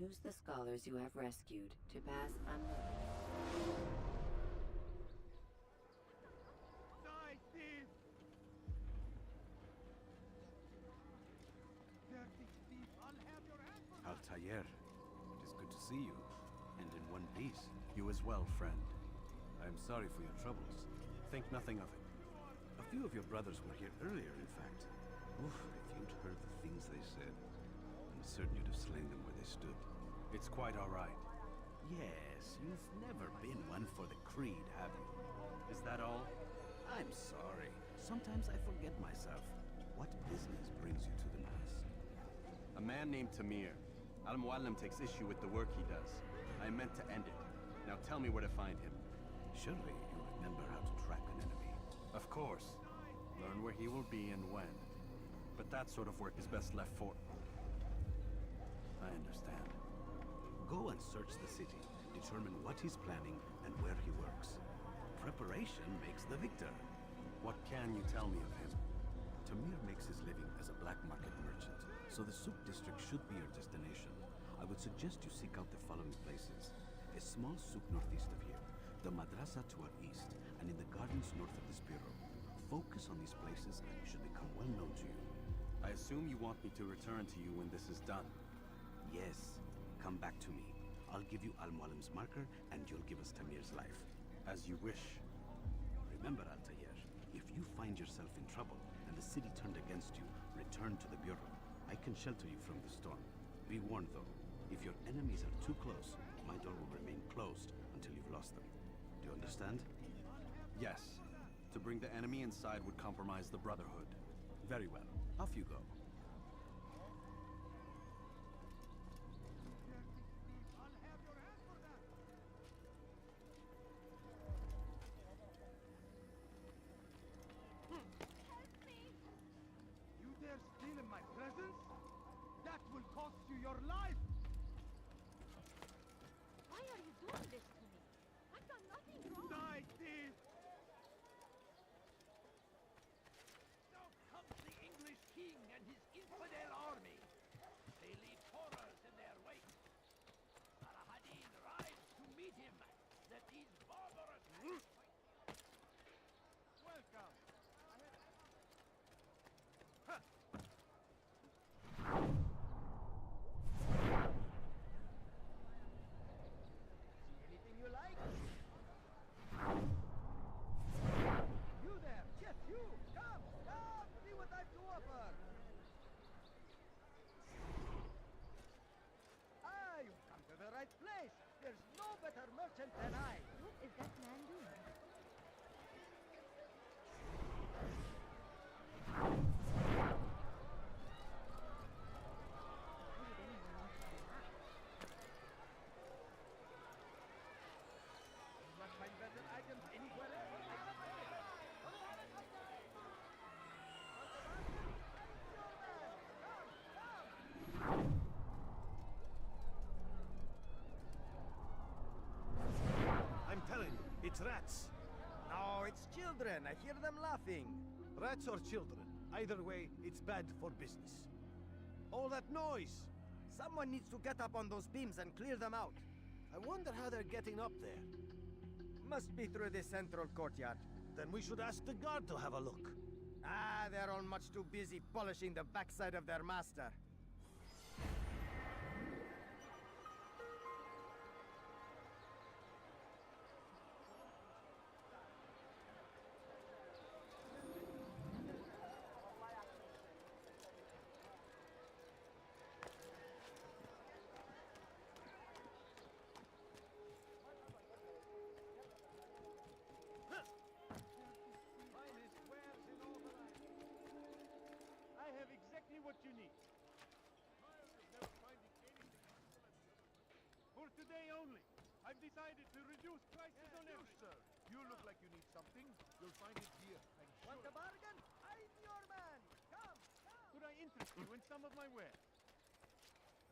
use the scholars you have rescued to pass unnoticed. Die, thief! Dirty thief! I'll have your hand for that! Altair, it is good to see you. And in one piece. You as well, friend. I am sorry for your troubles. Think nothing of it. A few of your brothers were here earlier, in fact. Oof, if you'd heard the things they said, I'm certain you'd have slain them where they stood. It's quite all right. Yes, you've never been one for the creed, have you? Is that all? I'm sorry. Sometimes I forget myself. What business brings you to the Mass? A man named Tamir. Al-Muallim takes issue with the work he does. I am meant to end it. Now tell me where to find him. Surely you remember how to track an enemy. Of course. Learn where he will be and when. But that sort of work is best left for... I understand. Go and search the city. Determine what he's planning and where he works. Preparation makes the victor. What can you tell me of him? Tamir makes his living as a black market merchant, so the souk district should be your destination. I would suggest you seek out the following places. A small souk northeast of here, the madrasa to our east, and in the gardens north of this bureau. Focus on these places and you should become well known to you. I assume you want me to return to you when this is done. Yes. Come back to me. I'll give you Al-Mualim's marker and you'll give us Tamir's life. As you wish. Remember, Altair, if you find yourself in trouble and the city turned against you, return to the bureau. I can shelter you from the storm. Be warned though, if your enemies are too close, my door will remain closed until you've lost them. Do you understand? Yes. To bring the enemy inside would compromise the Brotherhood. Very well. Off you go. I'll have your hand for that! Help me! You dare steal in my presence? That will cost you your life! Why are you doing this to me? I've done nothing wrong. Die, thief! Now comes the English king and his infidel army. They leave horrors in their wake. Saladin rides to meet him. That these barbarous... Welcome. See anything you like? You there! Yes, you! Come! Come! See what I've to offer! Ah, you've come to the right place! There's no better merchant than I! What is that man doing? Why would anyone want to do that? You must find better items anywhere else. I'm telling you, it's rats. No, it's children. I hear them laughing. Rats or children. Either way, it's bad for business. All that noise! Someone needs to get up on those beams and clear them out. I wonder how they're getting up there. Must be through the central courtyard. Then we should ask the guard to have a look. Ah, they're all much too busy polishing the backside of their master. I have exactly what you need. For today only, I've decided to reduce prices on everything. Sir, you look like you need something. You'll find it here, I'm sure. Want a bargain? I'm your man. Come, come. Could I interest you in some of my wares?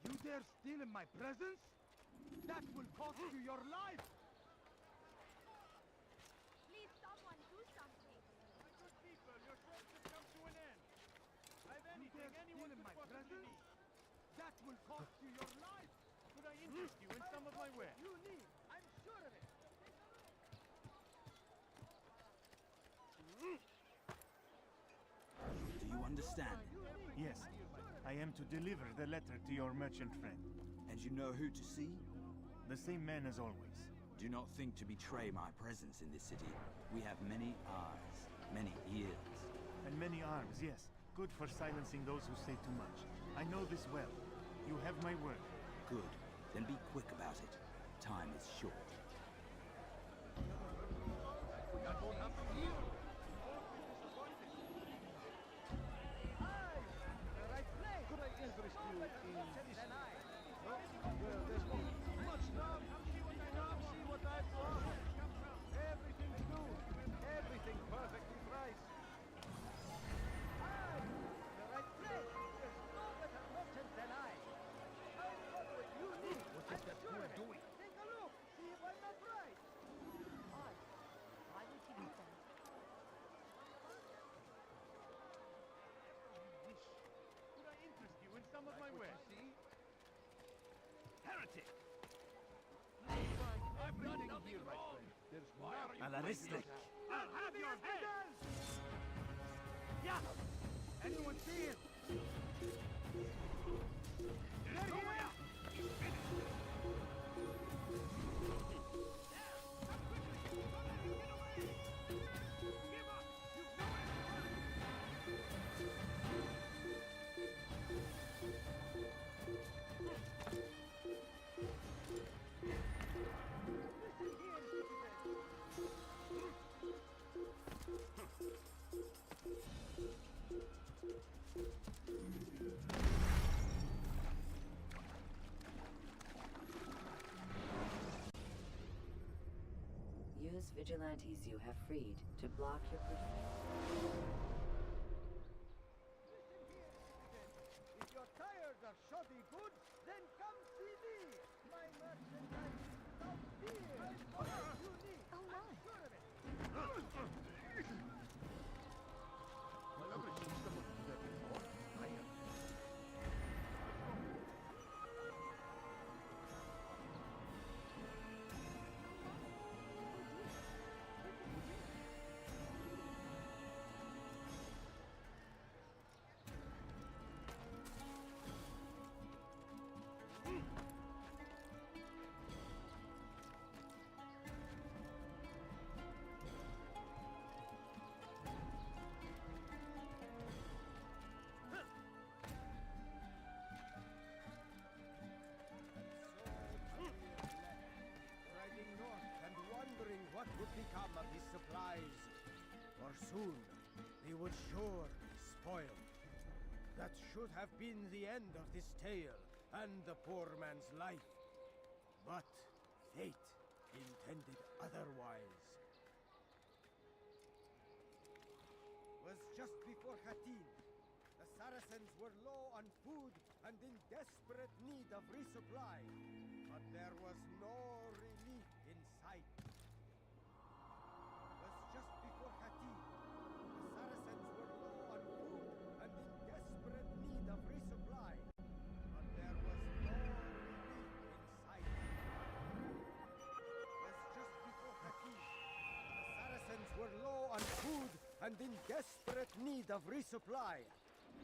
You dare steal in my presence? That will cost you your life. Please, someone do something. My good people, your search has come to an end. I've anything anyone could possibly need. That will cost you your life. Could I interest you in some of my wares. You need. I'm sure of it. Do you understand? Yes, I am to deliver the letter to your merchant friend. And you know who to see? The same man as always. Do not think to betray my presence in this city. We have many eyes, many ears. And many arms, yes. Good for silencing those who say too much. I know this well. You have my word. Good. Then be quick about it. Time is short. That won't happen here. The right place. Could I interest you in this? Than I. No? Well, there's not much now. Come see what I've brought. Everything's new. Everything perfectly priced. The right place. There's no better merchant than I. I've got what you need. What is that Sure fool of it. doing? Take a look. See if I'm not right. Odd. Why would he do that? Wish. Could I interest you in some of my wares? See? Heretic! I've done nothing nothing here, my wrong. friend. There's Why are you Alaristic. I'll have your head! Yeah. Anyone see him? There he is! Use vigilantes you have freed to block your pursuit. If you're tired of shoddy goods, then come see me. My merchandise without fear. I've got what you need. Oh, I'm my. sure of it. Well, I've seen someone do that before. I have. Riding north and wondering what would become of his supplies. For soon, they would surely spoil. That should have been the end of this tale and the poor man's life. But fate intended otherwise. Was just before Khatin. The Saracens were low on food and in desperate need of resupply. But there was no relief in sight. Was just before Khatin. The Saracens were low on food and in desperate need of resupply. But there was no relief in sight. Was just before Khatin. The Saracens were low on food and in desperate need of resupply.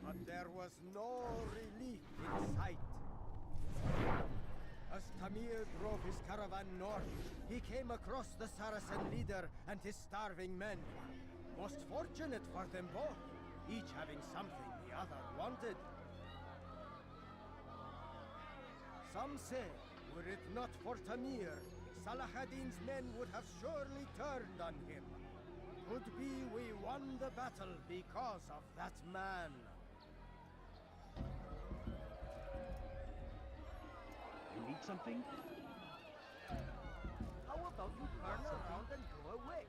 But there was no relief in sight. As Tamir drove his caravan north, he came across the Saracen leader and his starving men. Most fortunate for them both, each having something the other wanted. Some say, were it not for Tamir, Salah-ad-Din's men would have surely turned on him. Could be we won the battle because of that man. You need something? How about you turn around and go away?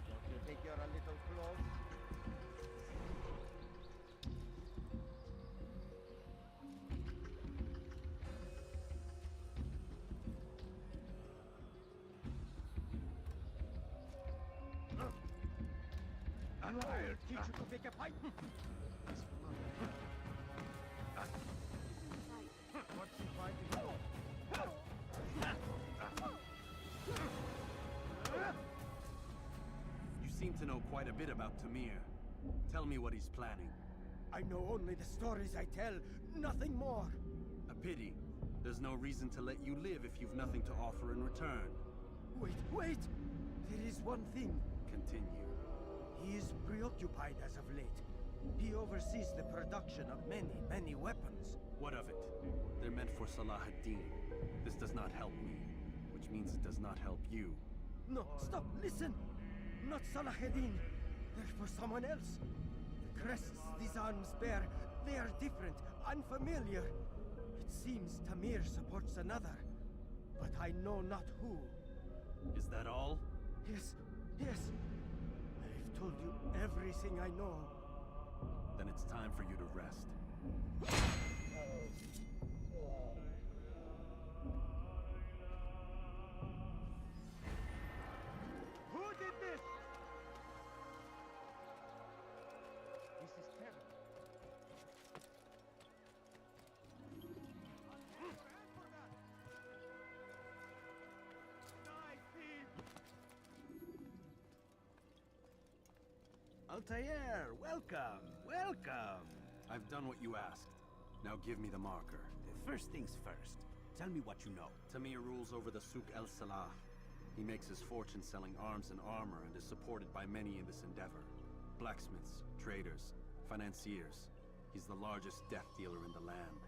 Don't you think you're a little close? I'll teach you to pick a pipe. What's he fighting? You seem to know quite a bit about Tamir. Tell me what he's planning. I know only the stories I tell, nothing more. A pity. There's no reason to let you live if you've nothing to offer in return. Wait! There is one thing. Continue. He is preoccupied as of late. He oversees the production of many weapons. What of it? They're meant for Salah ad-Din. This does not help me, which means it does not help you. No, stop, listen! Not Salah ad-Din. They're for someone else. The crests these arms bear, they are different, unfamiliar. It seems Tamir supports another, but I know not who. Is that all? Yes. I've told you everything I know. Then it's time for you to rest. Who did this? This is terrible. Die, thief! Altair, welcome! I've done what you asked. Now give me the marker. First things first. Tell me what you know. Tamir rules over the Souk El Salah. He makes his fortune selling arms and armor and is supported by many in this endeavor. Blacksmiths, traders, financiers. He's the largest death dealer in the land.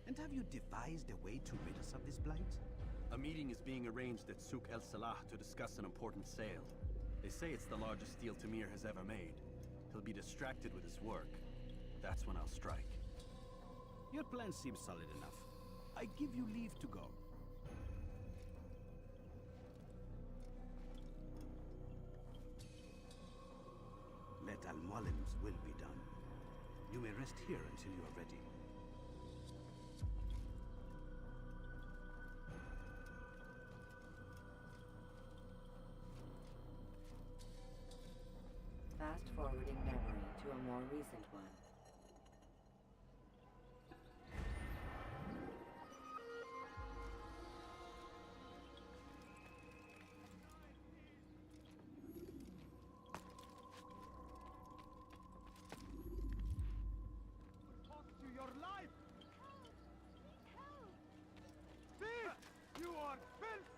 And have you devised a way to rid us of this blight? A meeting is being arranged at Souk El Salah to discuss an important sale. They say it's the largest deal Tamir has ever made. He'll be distracted with his work. That's when I'll strike. Your plan seems solid enough. I give you leave to go. Let Al-Mualim's will be done. You may rest here until you are ready. Fast-forwarding memory to a more recent one. Cost you your life! Thief! You are filth!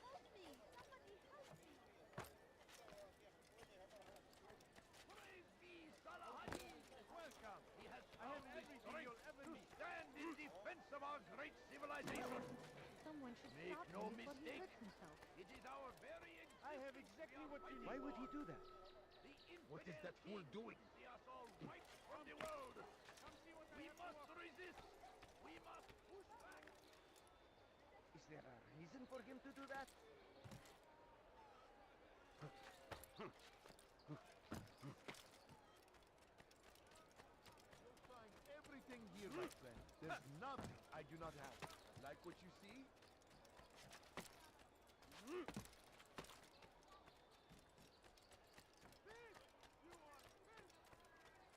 Help me! Somebody help me! Praise be Salah ad-Din! Welcome! He has I have found the everything strength you'll ever to need. stand in defense of our great civilization. Someone should Make stop no him before he mistake. hurts himself. It is our very existence I have exactly what you need. Why would he do that? What is that fool doing? See us all right from the world. We must resist. We must push back. Is there a reason for him to do that? You'll find everything here, my friend. There's nothing I do not have. Like what you see?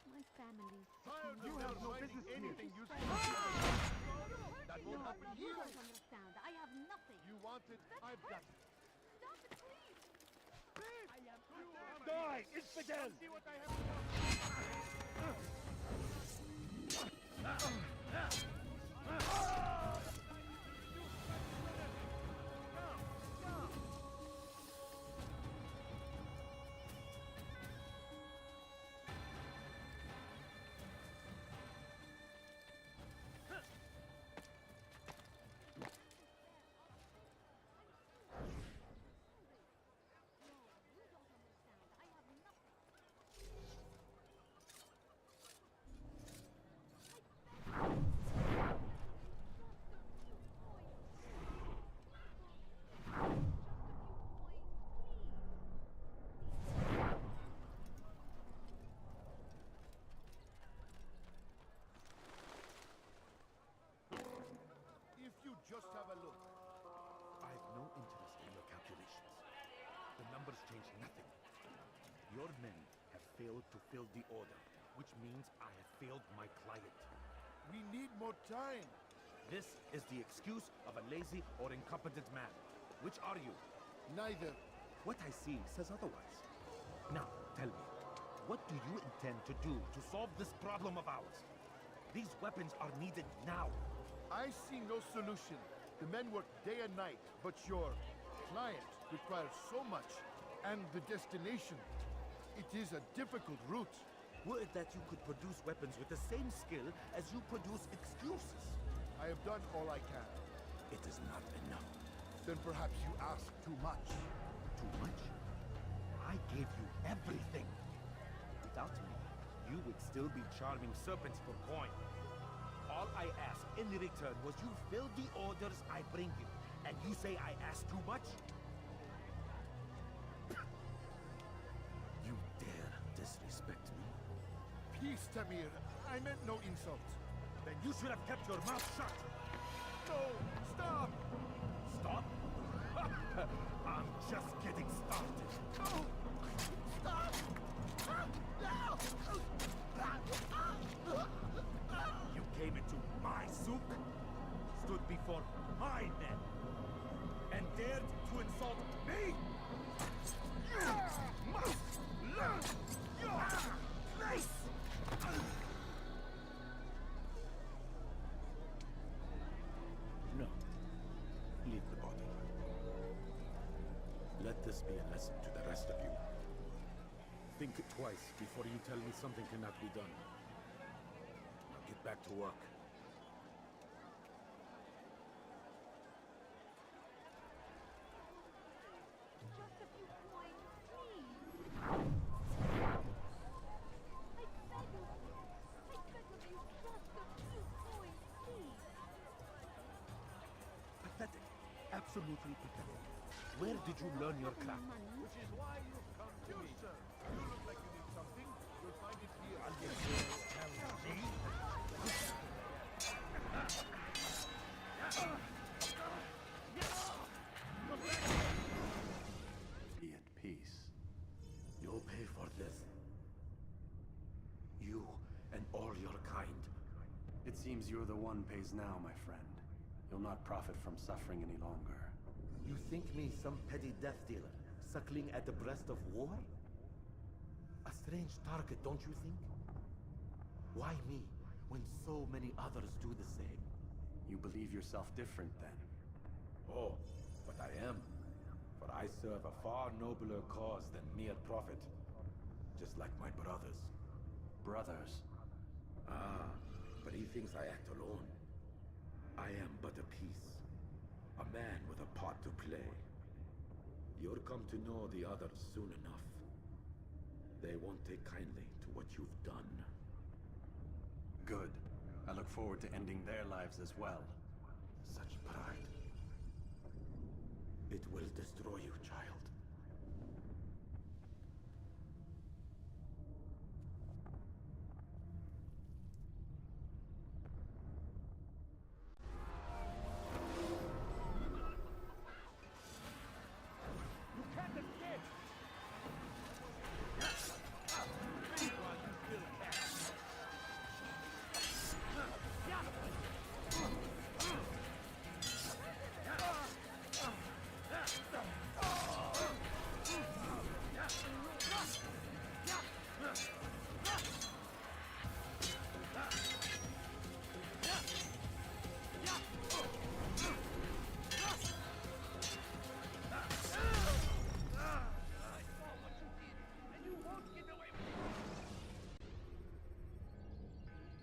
My family's Tired You of have them no finding business anything here. useful. That won't happen You here. don't understand. I have nothing. You want it? I've got it. Stop it, please! I am Die, infidel! See what I have done. No, you don't understand. I have nothing. calculations. The numbers change nothing. Your men have failed to fill the order, which means I have failed my client. We need more time. This is the excuse of a lazy or incompetent man. Which are you? Neither. What I see says otherwise. Now, tell me, what do you intend to do to solve this problem of ours? These weapons are needed now. I see no solution. The men work day and night, but your client requires so much. And the destination. It is a difficult route. Would that you could produce weapons with the same skill as you produce excuses. I have done all I can. It is not enough. Then perhaps you ask too much. Too much? I gave you everything. Without me, you would still be charming serpents for coin. All I ask in return was you fill the orders I bring you. And you say I ask too much? You dare disrespect me? Peace, Tamir. I meant no insult. Then you should have kept your mouth shut. No! Stop! Stop? I'm just getting started. No! Stop! No! You came into my souk, stood before my men, and dared to insult me? You must learn your place! No. Leave the body. Let this be a lesson to the rest of you. Think twice before you tell me something cannot be done. Now get back to work. Just a few coins, please. I beg of you, just a few coins, please. Pathetic. Absolutely pathetic. Where did you learn your craft? Which is why you've come to me. Sir, you look like you need something. You'll find it here. Be at peace. You'll pay for this. You and all your kind. It seems you're the one pays now, my friend. You'll not profit from suffering any longer. You think me some petty death dealer, suckling at the breast of war? A strange target, don't you think? Why me, when so many others do the same? You believe yourself different, then? Oh, but I am. For I serve a far nobler cause than mere profit. Just like my brothers. Brothers? Ah, but he thinks I act alone. I am but a piece. A man with a part to play. You'll come to know the others soon enough. They won't take kindly to what you've done. Good. I look forward to ending their lives as well. Such pride. It will destroy you, child.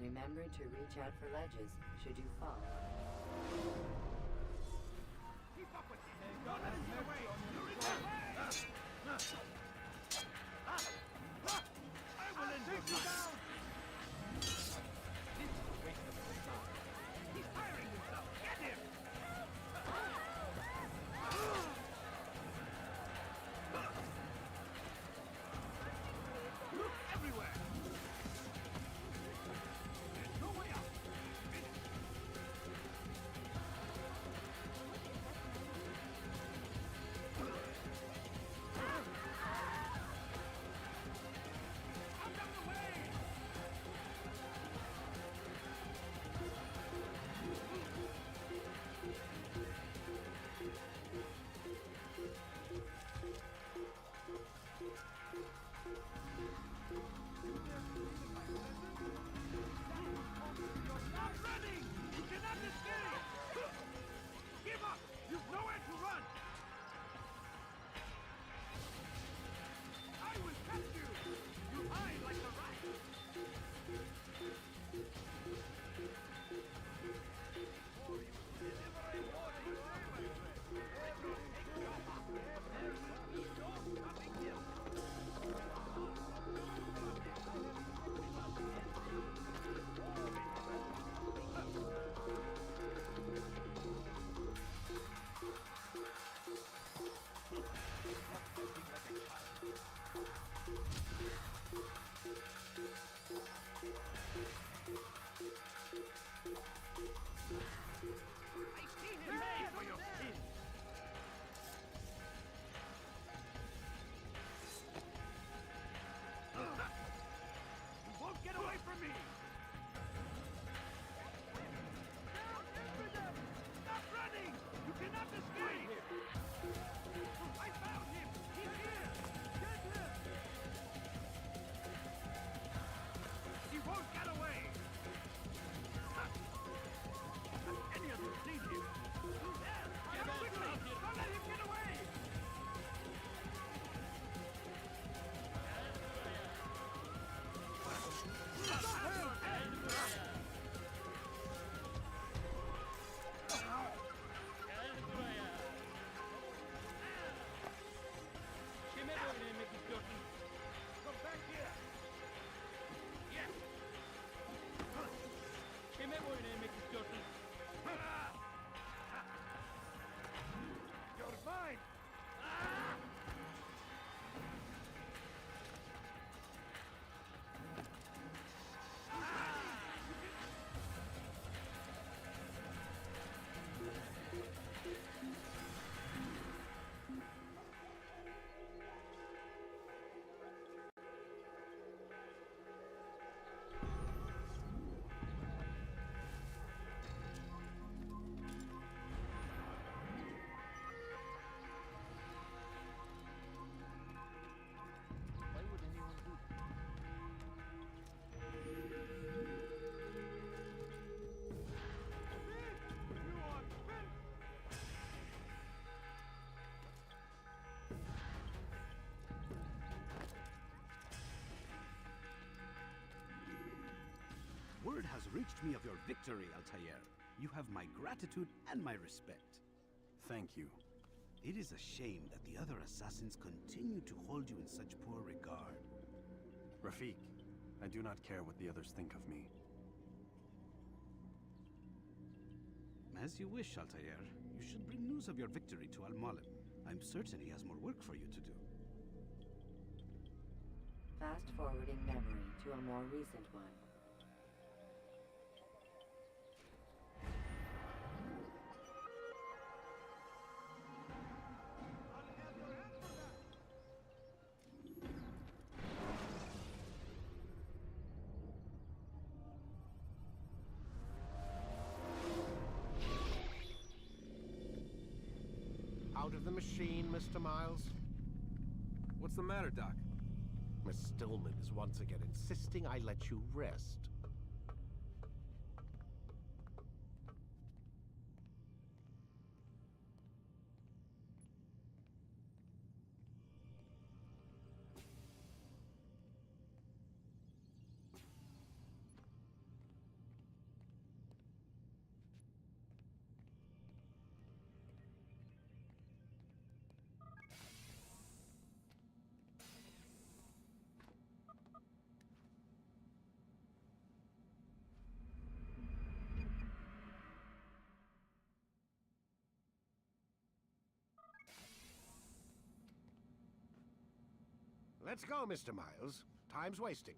Remember to reach out for ledges should you fall. Keep up with him. Don't let him get away. You're in my way. I will take you down. This is a waste of time. He's firing himself. Get him. Look everywhere. There's no way out. Kime boyun eğmek istiyorsun? You're mine! Why would anyone do that? Word has reached me of your victory, Altair. You have my gratitude and my respect. Thank you. It is a shame that the other assassins continue to hold you in such poor regard. Rafiq, I do not care what the others think of me. As you wish, Altair. You should bring news of your victory to Al-Malim. I'm certain he has more work for you to do. Fast forwarding memory to a more recent one. Out of the machine, Mr. Miles. What's the matter, Doc? Miss Stillman is once again insisting I let you rest. Let's go, Mr. Miles. Time's wasting.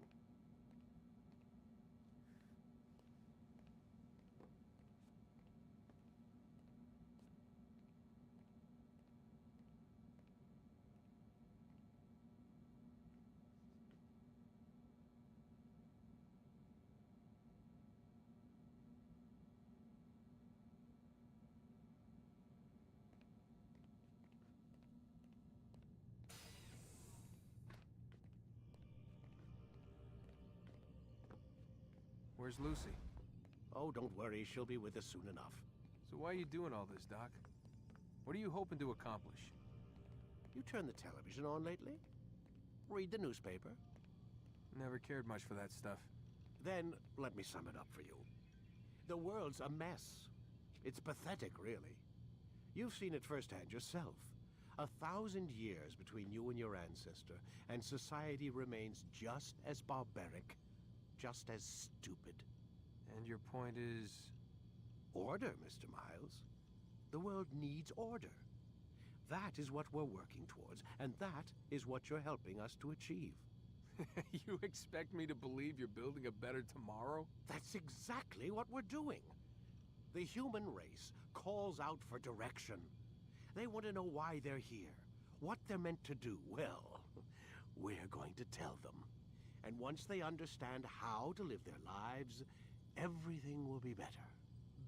Where's Lucy? Oh, don't worry. She'll be with us soon enough. So why are you doing all this, Doc? What are you hoping to accomplish? You turned the television on lately? Read the newspaper? Never cared much for that stuff. Then, let me sum it up for you. The world's a mess. It's pathetic, really. You've seen it firsthand yourself. 1,000 years between you and your ancestor, and society remains just as barbaric, just as stupid. And your point is? Order, Mr. Miles. The world needs order. That is what we're working towards, and that is what you're helping us to achieve. You expect me to believe you're building a better tomorrow? That's exactly what we're doing. The human race calls out for direction. They want to know why they're here, what they're meant to do. Well, we're going to tell them. And once they understand how to live their lives, everything will be better.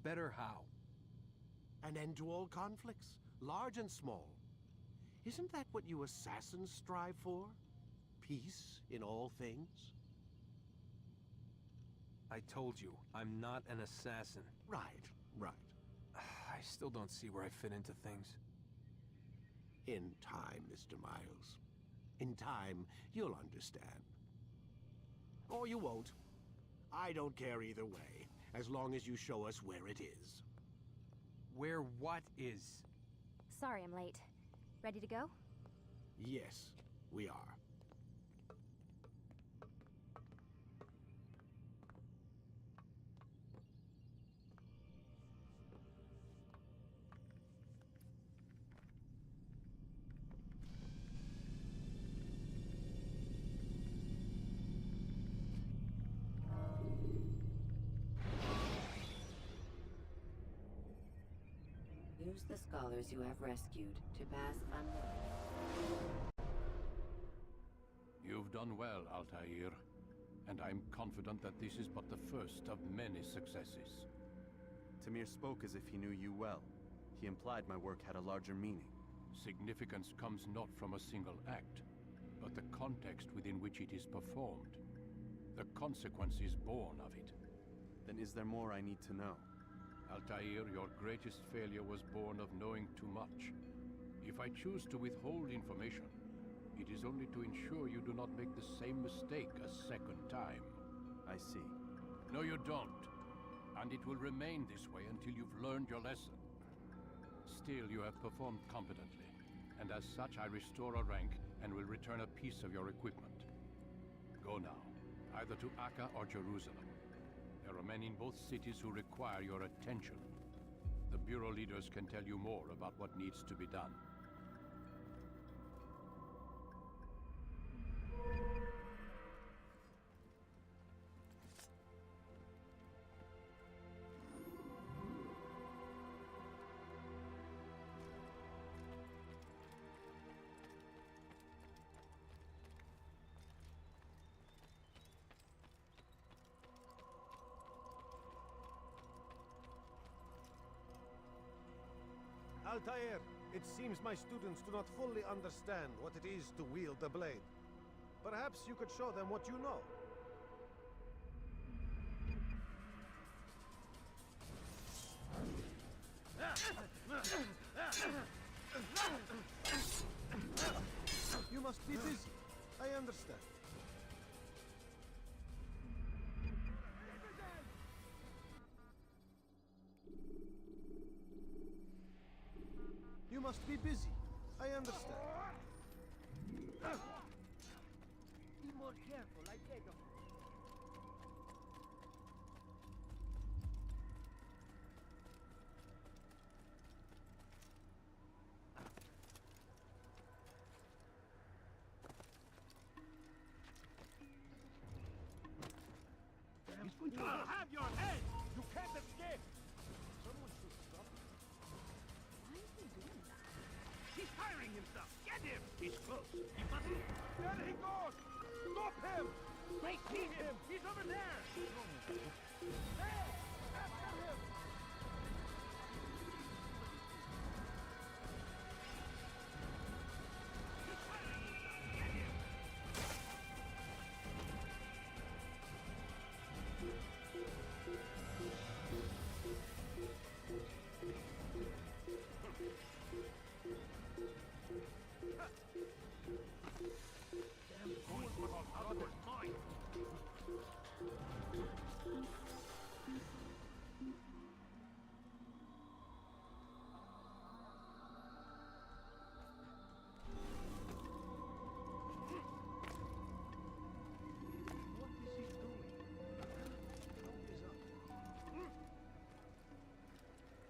Better how? An end to all conflicts, large and small. Isn't that what you assassins strive for? Peace in all things? I told you, I'm not an assassin. Right. I still don't see where I fit into things. In time, Mr. Miles. In time, you'll understand. Or you won't. I don't care either way, as long as you show us where it is. Where what is? Sorry I'm late. Ready to go? Yes, we are. Use the scholars you have rescued to pass unnoticed. You've done well, Altair. And I'm confident that this is but the first of many successes. Tamir spoke as if he knew you well. He implied my work had a larger meaning. Significance comes not from a single act, but the context within which it is performed. The consequences born of it. Then is there more I need to know? Altair, your greatest failure was born of knowing too much. If I choose to withhold information, it is only to ensure you do not make the same mistake a second time. I see. No, you don't. And it will remain this way until you've learned your lesson. Still, you have performed competently, and as such I restore a rank and will return a piece of your equipment. Go now, either to Akka or Jerusalem. There are men in both cities who require your attention. The Bureau leaders can tell you more about what needs to be done. Altair, it seems my students do not fully understand what it is to wield the blade. Perhaps you could show them what you know. You must be busy. I understand. You must be busy. I understand. Be more careful, I beg of you. I'll have your head! You can't escape! Someone should stop him. Why is he doing that? He's firing himself! Get him! He's close. He must be. There he goes! Stop him! I see him! He's over there! Hey! After him! He's firing himself! Get him! Damn fool was all out of his mind! What is he doing?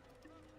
What is up?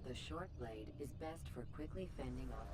The short blade is best for quickly fending off.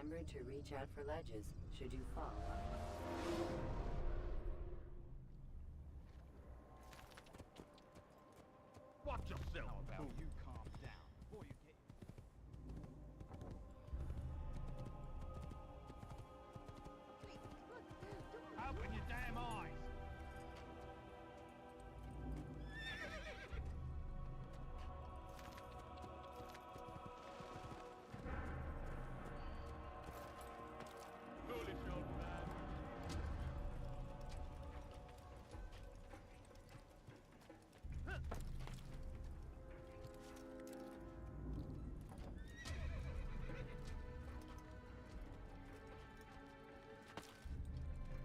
Remember to reach out for ledges should you fall. Watch yourself about you calm down before you get... Open your damn eyes! Foolish old man.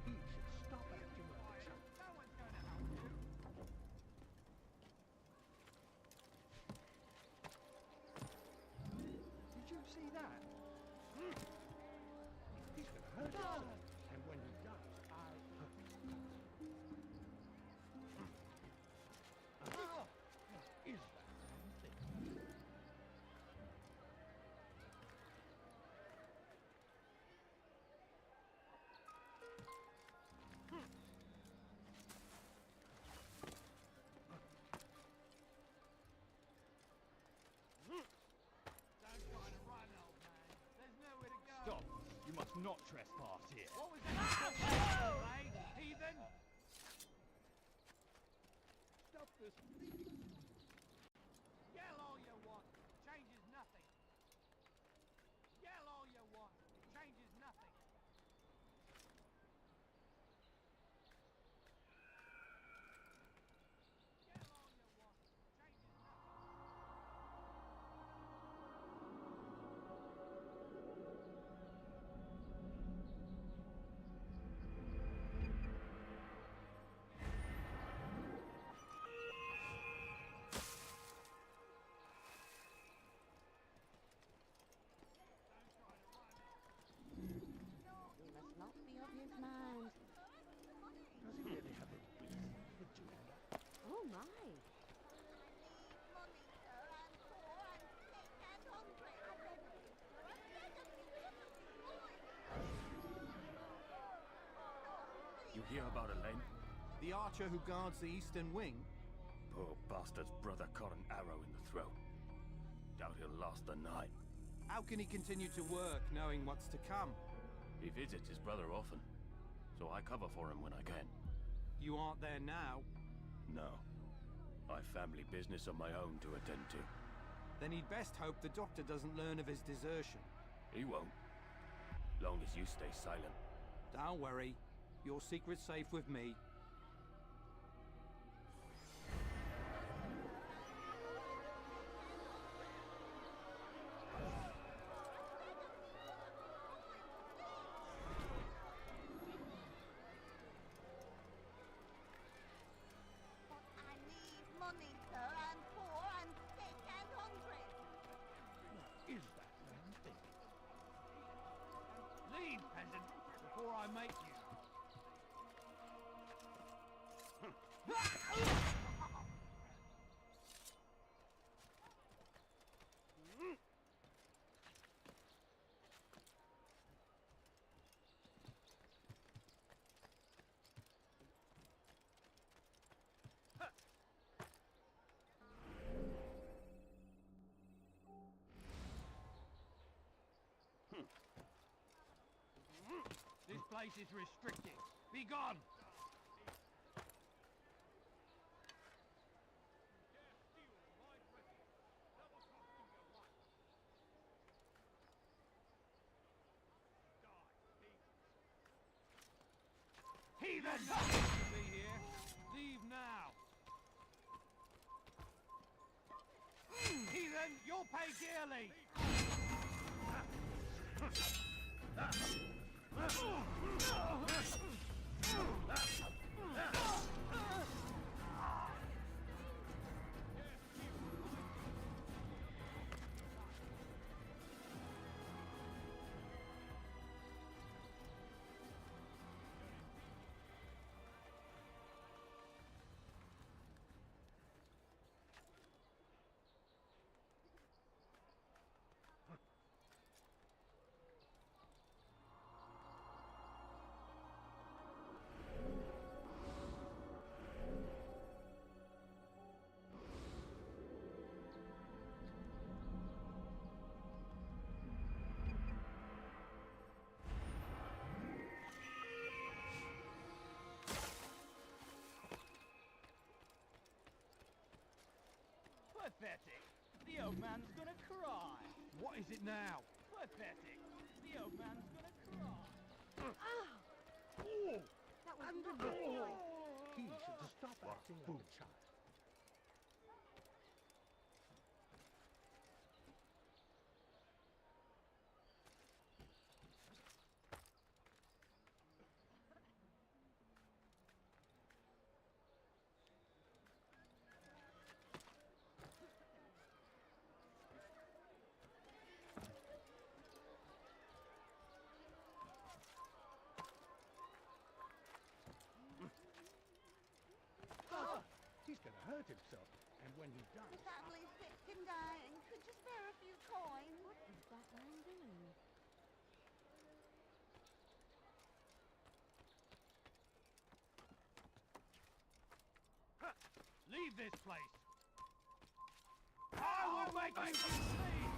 You should stop acting like that. No one's going to help you. Did you see that? He's going to hurt himself. And when he does, Ah! Is that damn thing? Don't try to run, old man. There's nowhere to go. Stop. You must not trespass here. What was that? Mate, heathen! Stop this bleeding. Yell all you want. Changes nothing. Yell all you want. Changes nothing. Yell all you want. Changes nothing. We must not be of his mind. Does he really have a reason for doing that? Oh my. You hear about Elaine? The archer who guards the eastern wing? Poor bastard's brother caught an arrow in the throat. Doubt he'll last the night. How can he continue to work knowing what's to come? He visits his brother often, so I cover for him when I can. You aren't there now. No. I've family business of my own to attend to. Then he'd best hope the doctor doesn't learn of his desertion. He won't. Long as you stay silent. Don't worry. Your secret's safe with me. I need money, sir. I'm poor, I'm sick and hungry. What is that damn thing? Leave, peasant, before I make you. This place is restricted. Be gone! Heathen! Nothing to be here. Leave now. Heathen, you'll pay dearly. Pathetic. The old man's gonna cry. What is it now? Pathetic. The old man's gonna cry. Oh! That was ridiculous. He should stop acting like a child. He's gonna hurt himself, and when he does... The sadly sick and dying could just spare a few coins. What is that man doing? Leave this place. I will make you see.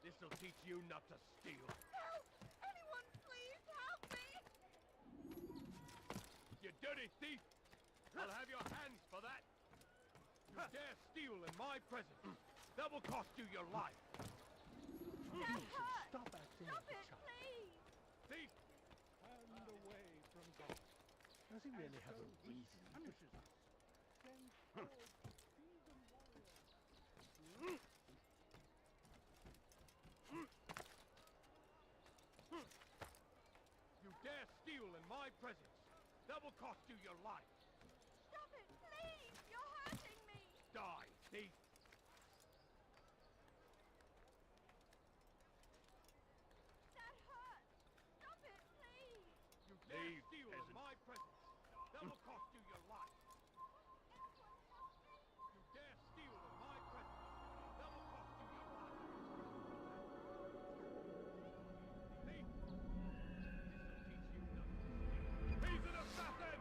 This'll teach you not to steal. Help! Anyone, please help me! You dirty thief! I'll have your hands for that! You dare steal in my presence! That will cost you your life! That hurts! Stop acting Stop like a it, child. please! Thief! Hand away from God. Does he really have a reason to punishes us? Send forth heathen warriors. You dare steal in my presence! That will cost you your life! Stop it, please! You're hurting me! Die, thief! That hurts! Stop it, please! You dare steal in my presence! That will cost you your life! You dare steal in my presence! That will cost you your life! Thief! This'll teach you not to steal! He's an assassin!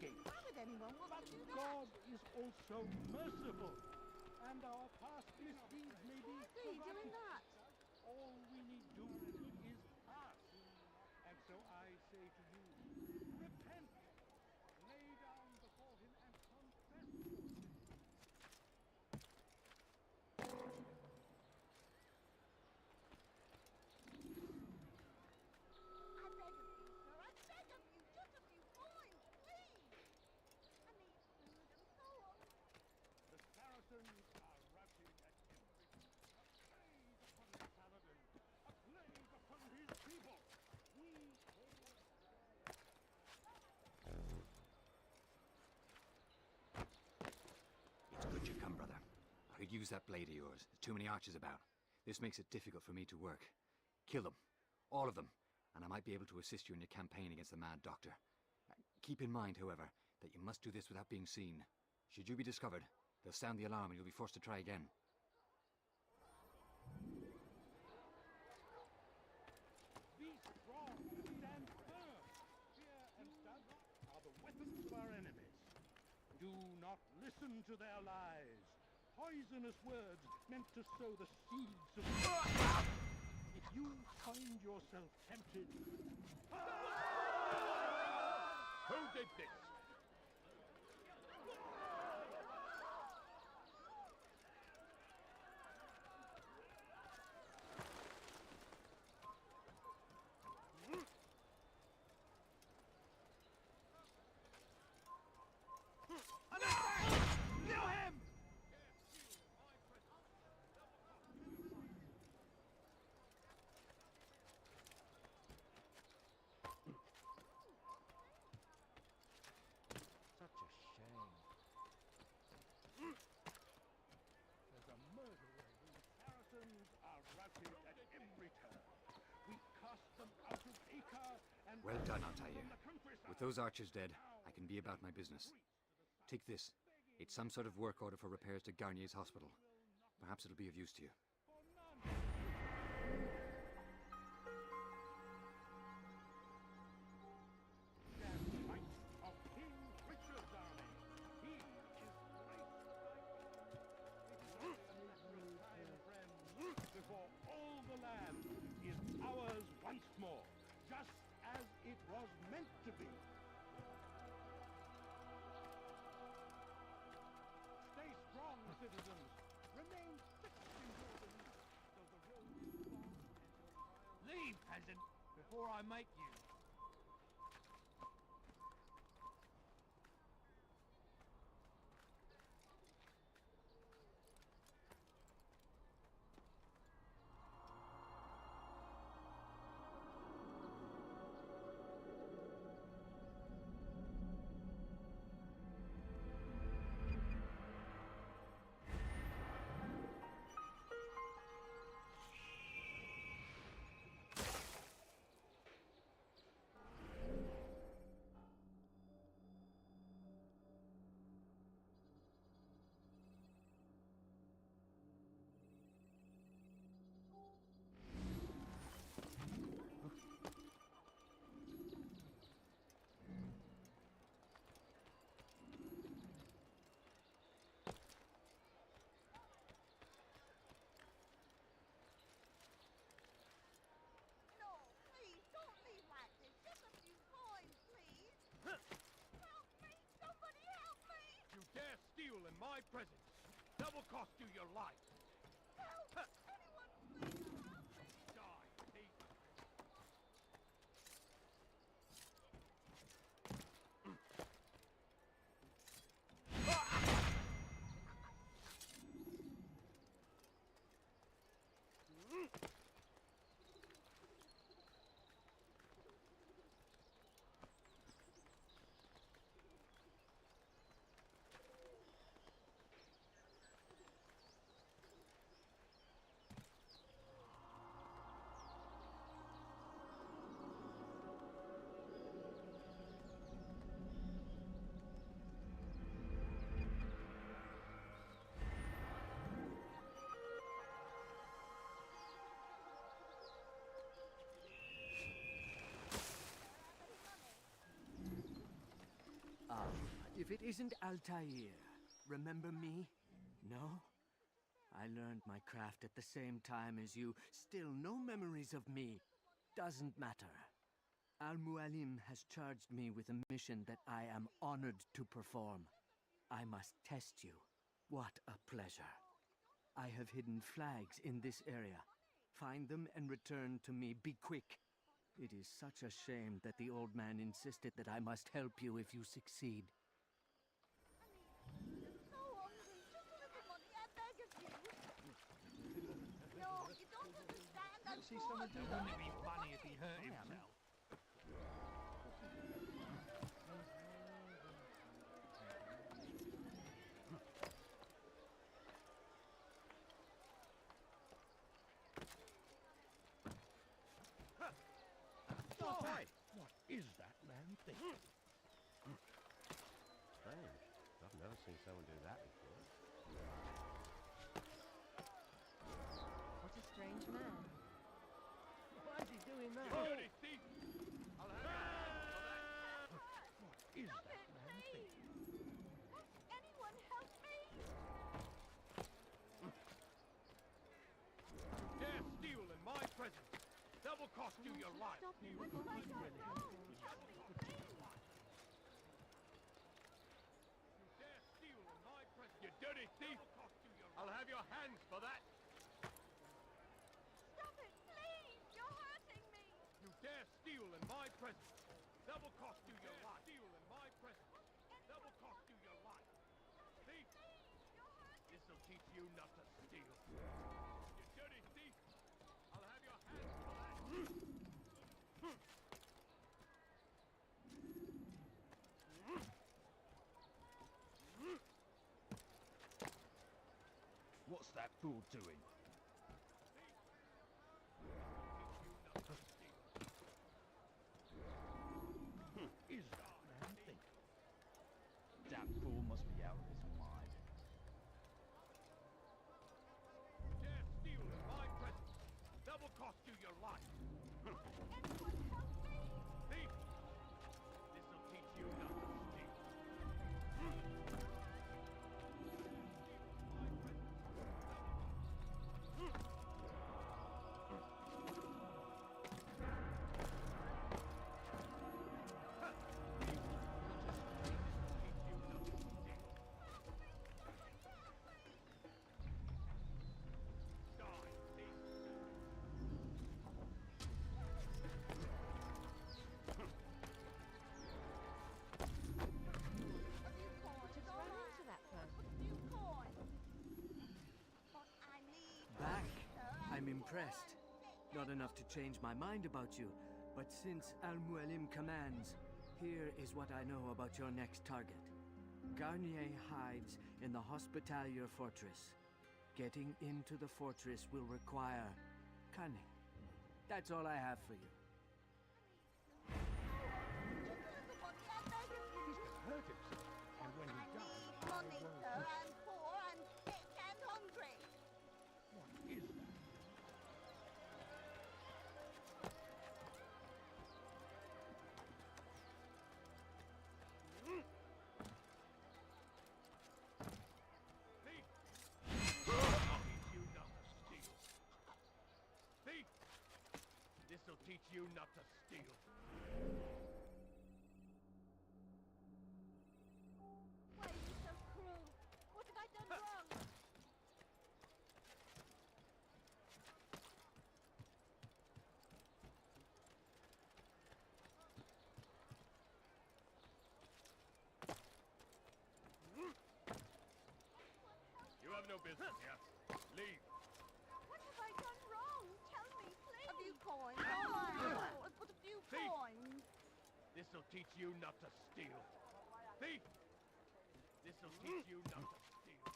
gates. Why would anyone want But to do that? God is also merciful, and our past misdeeds may be Why are you doing forgotten. that? All we need do is ask. And so I say to you, repent, lay down before him and confess your sins. I beg of you, sir. I beg of you. Just a few coins, please. I need food and so on. The Saracens are routed at every turn. A plague upon the paladin, a plague upon his people. We hold It's good you come, brother. I could use that blade of yours. There's too many archers about. This makes it difficult for me to work. Kill them. All of them. And I might be able to assist you in your campaign against the Mad Doctor. Keep in mind, however, that you must do this without being seen. Should you be discovered, they'll sound the alarm and you'll be forced to try again. Be strong, stand firm. Fear and doubt are the weapons of our enemies. Do not listen to their lies. Poisonous words meant to sow the seeds of... If you find yourself tempted... Who did this? Such a shame. There's a murderer. The Saracens are routed at every turn. We cast them out of Acre and... Well done, Altair. from the countryside. With those archers dead, I can be about my business. Take this. It's some sort of work order for repairs to Garnier's hospital. Perhaps it'll be of use to you. Stand right of King Richard's army. He is great. Time, friends, before all the land is ours once more, just as it was meant to be. Stay strong, citizens. Remain fixed in your beliefs, though the road is long and your trials... Leave, peasant, before I make you. No, please, don't leave like this. Just a few coins, please. Help me! Somebody help me! You dare steal in my presence. That will cost you your life. Help! Anyone, please help me! Die, thief. If it isn't Altair, remember me? No? I learned my craft at the same time as you. Still no memories of me. Doesn't matter. Al-Mualim has charged me with a mission that I am honored to perform. I must test you. What a pleasure. I have hidden flags in this area. Find them and return to me. Be quick. It is such a shame that the old man insisted that I must help you if you succeed. So hungry, just a little money, I beg of you. No, you don't understand. I'm See someone do poor. wouldn't it be funny if he hurt himself? Oh, hey! What is that man thinking? Strange. I've never seen someone do that before. What a strange man. Why is he doing that? You dirty thief! I'll have What is that man thinking? Anyone help me? dare steal in my presence. That will cost you your life. Stop him. What have I done wrong? Help me, please. You dare steal in my presence. You dirty thief! I'll have your hands for that. Stop it, please. You're hurting me. You dare steal in my presence. That will cost you your life. Steal in my presence. That will cost you your life. Thief! This will teach you not to steal. You dirty thief! I'll have your hands for that. What's that fool doing? Is that man thinking? That fool must be out of his mind. Dare steal in my presence. That will cost you your life. Anyone help me? Thief! This will teach you not to steal. I'm impressed. Not enough to change my mind about you, but since Al-Mualim commands, here is what I know about your next target. Garnier hides in the Hospitalier Fortress. Getting into the fortress will require cunning. That's all I have for you. Hurt himself, and when he does, Money, sir. I'm poor, I'm sick and hungry. what is that? Thief! I'll teach you not to steal. Thief! This'll teach you not to steal. Why are you so cruel? What have I done wrong? You have no business here. Leave. What have I done wrong? Tell me, please. A few coins. Oh, I put a few Thief! coins. This'll teach you not to steal. Thief! This'll teach you not to steal.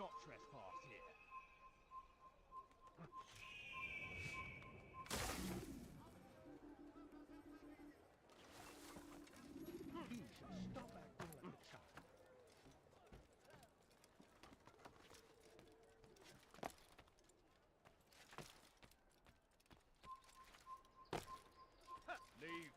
not trespass here. He should stop acting like a child. Leave.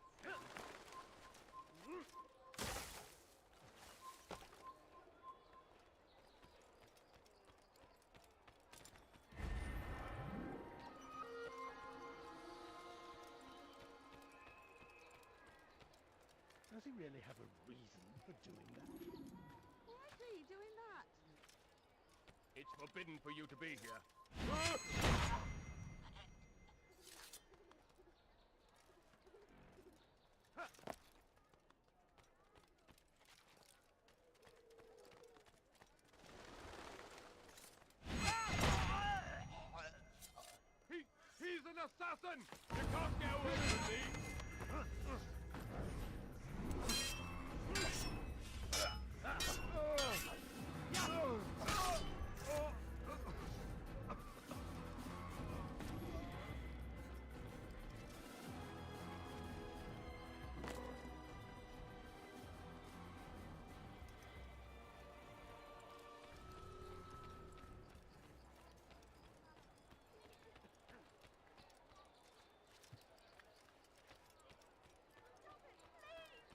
Does he really have a reason for doing that? Why is he doing that? It's forbidden for you to be here. He's an assassin! You can't get away with me!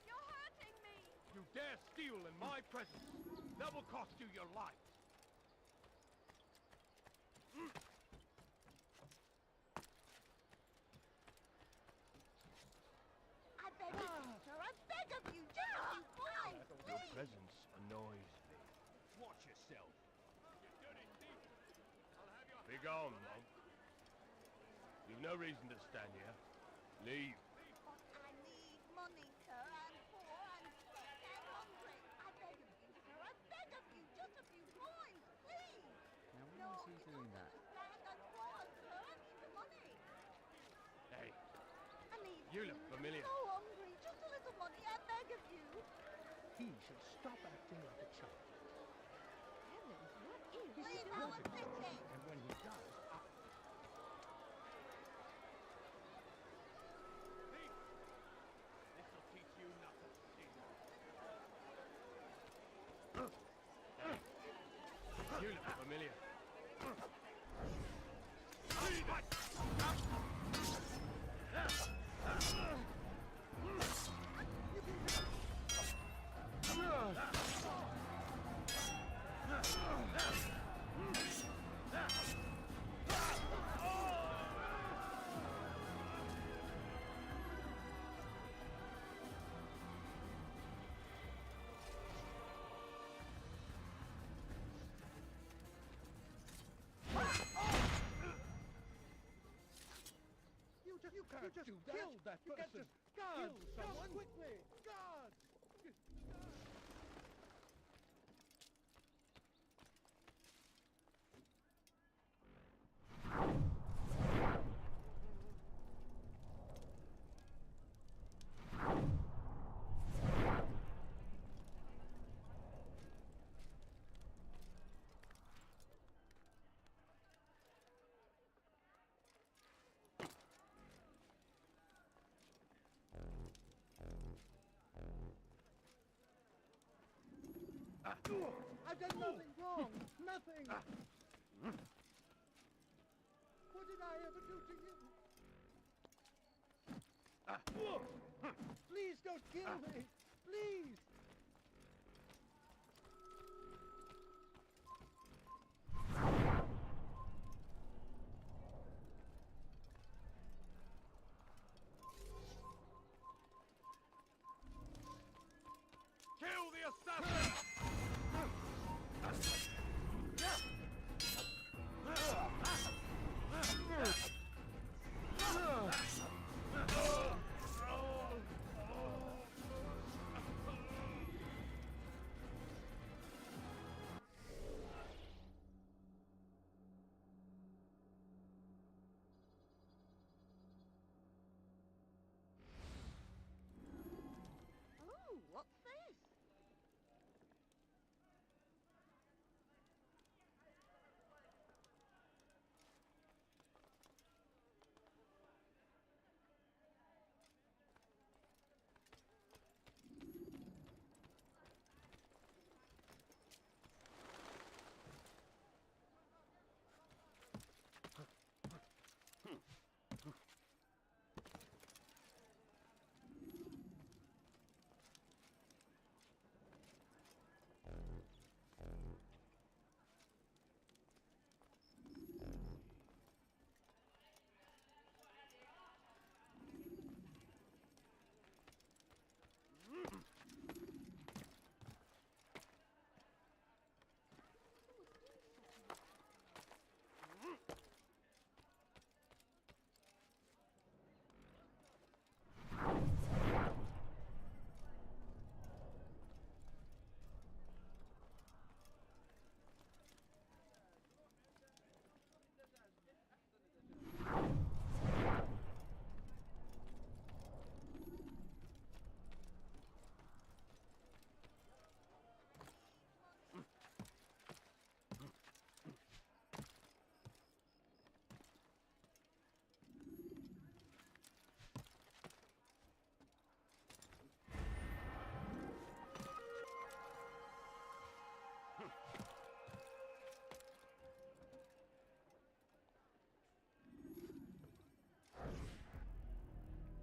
You're hurting me! You dare steal in my presence! That will cost you your life! I beg of you, sir, I beg of you, just a few coins, Your please! presence annoys me. Watch yourself. Be gone, monk. You've no reason to stand here. Leave. I need money, sir. I'm poor, I'm sick, I'm hungry. I beg of you, sir, I beg of you, just a few coins, please! Now, why is he doing that? That's why, sir, I need the money. Hey, I need you look familiar. I'm so hungry, just a little money, I beg of you. He should stop acting like a child. Heavens, what is He's Leave our city! And when he does, this'll teach you nothing, You look familiar. You can't just kill that person. Guard, kill someone quickly. Guard. I've done nothing wrong! Nothing! What did I ever do to you? Please don't kill me! Please! Kill the assassin!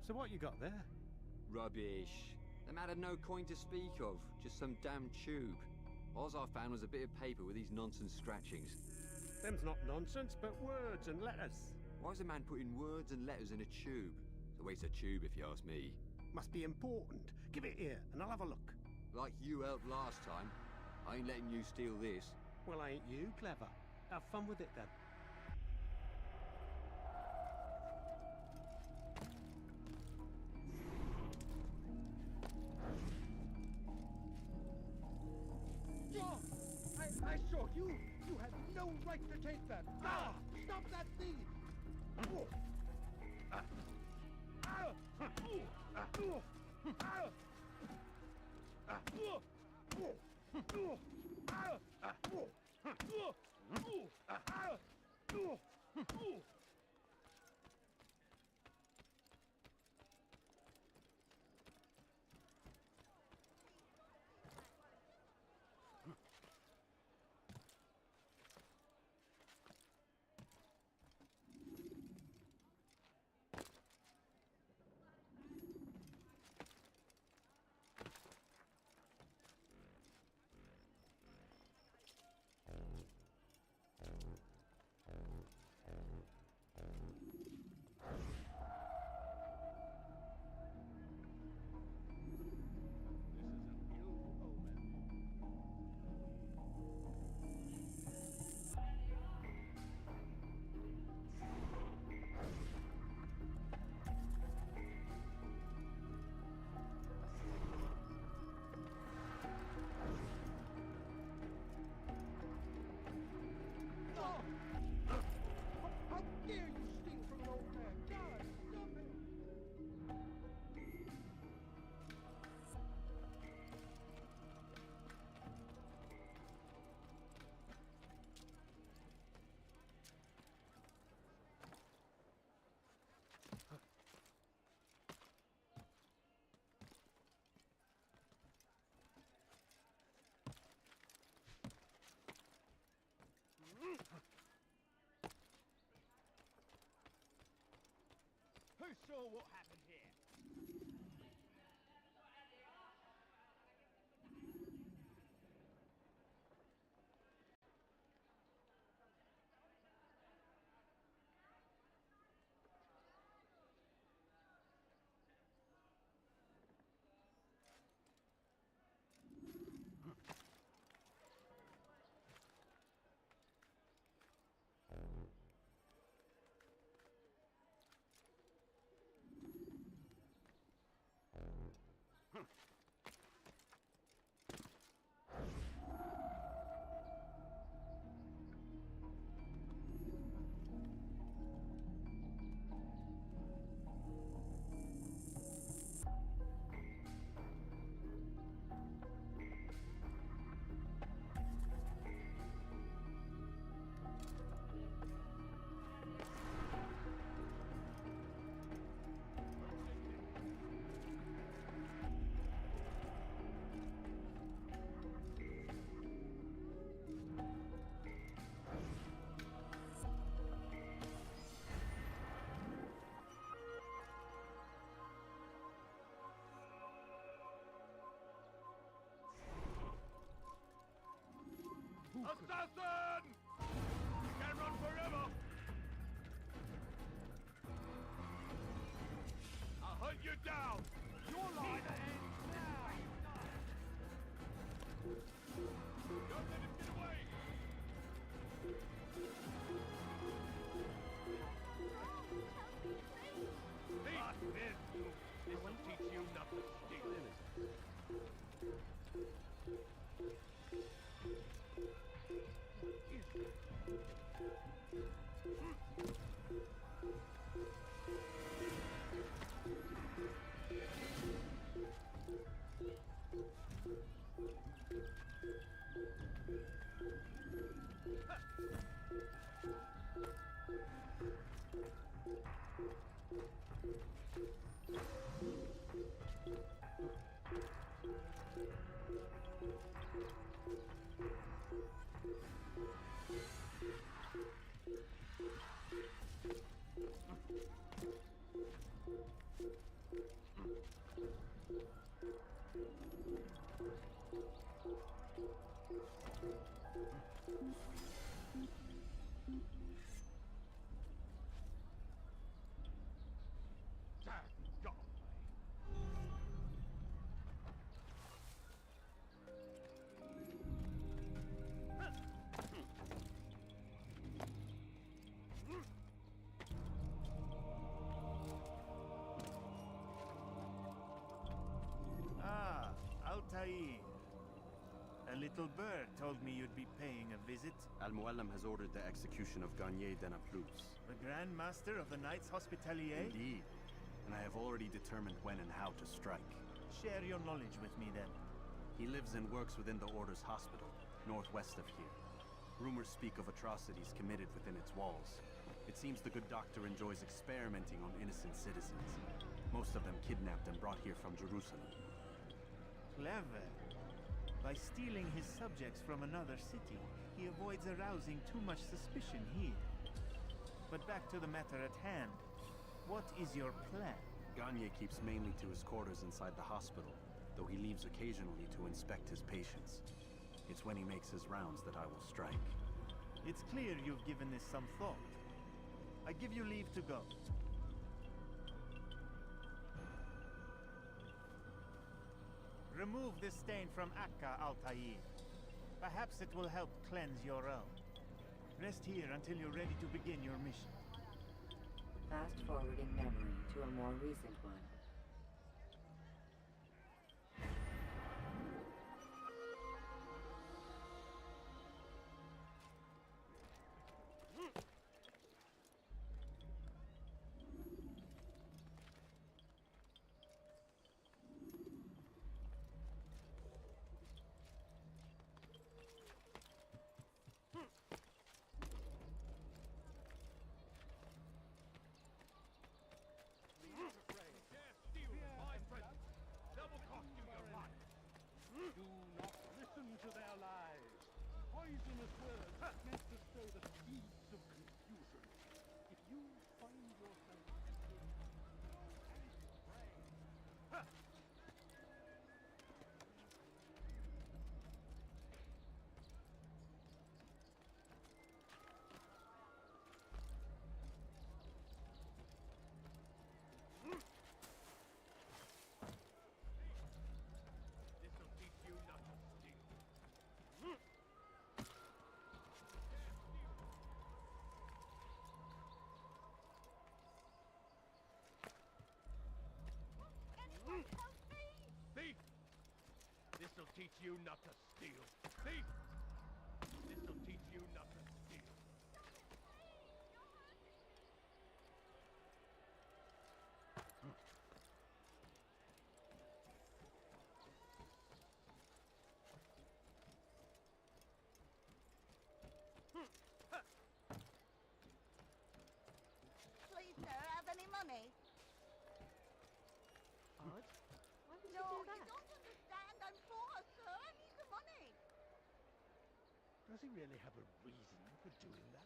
So what you got there? Rubbish. The man had no coin to speak of, just some damn tube. All I found was a bit of paper with these nonsense scratchings. Them's not nonsense, but words and letters. Why is a man putting words and letters in a tube? It's a waste of tube, if you ask me. Must be important. Give it here, and I'll have a look. Like you helped last time. I ain't letting you steal this. Well, ain't you clever? Have fun with it, then. John! I saw you! You had no right to take that! Ah! Stop that thief! How dare you steal from an old man? God, stop it! Who saw what happened here? Assassin! You can't run forever! I'll hunt you down! Your line ends now! Don't let him get away! Thief! This will teach you not to steal. Ah, Altair. A little bird told me you'd be paying a visit. Al-Muallim has ordered the execution of Garnier Denaplus. The Grand Master of the Knights Hospitalier? Indeed. And I have already determined when and how to strike. Share your knowledge with me then. He lives and works within the Order's hospital, northwest of here. Rumors speak of atrocities committed within its walls. It seems the good doctor enjoys experimenting on innocent citizens. Most of them kidnapped and brought here from Jerusalem. Clever. By stealing his subjects from another city, he avoids arousing too much suspicion here. But back to the matter at hand. What is your plan? Garnier keeps mainly to his quarters inside the hospital, though he leaves occasionally to inspect his patients. It's when he makes his rounds that I will strike. It's clear you've given this some thought. I give you leave to go. Remove this stain from Akka, Altair. Perhaps it will help cleanse your own. Rest here until you're ready to begin your mission. Fast-forwarding memory to a more recent one. Do not listen to their lies. Poisonous words meant to sow the seeds of confusion. If you find yourself thief! This'll teach you not to steal. Thief! This'll teach you not to steal. Please, sir, have any money? Odd. Why would No, you do you that? don't understand. I'm poor, sir. I need the money. Does he really have a reason for doing that?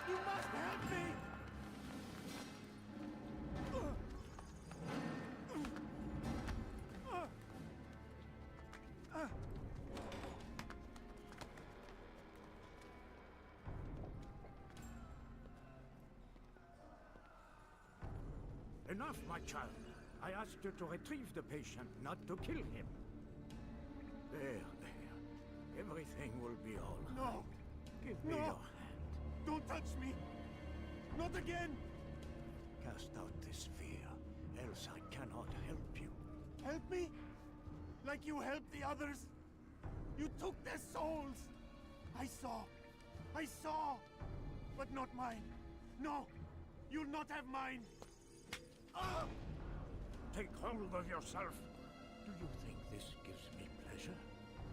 You must help me! Enough, my child. I asked you to retrieve the patient, not to kill him. There. Everything will be all right. No! Give me your hand. Don't touch me! Not again! Cast out this fear, else I cannot help you. Help me? Like you helped the others? You took their souls! I saw! But not mine. No! You'll not have mine! Take hold of yourself. Do you think this gives me pleasure?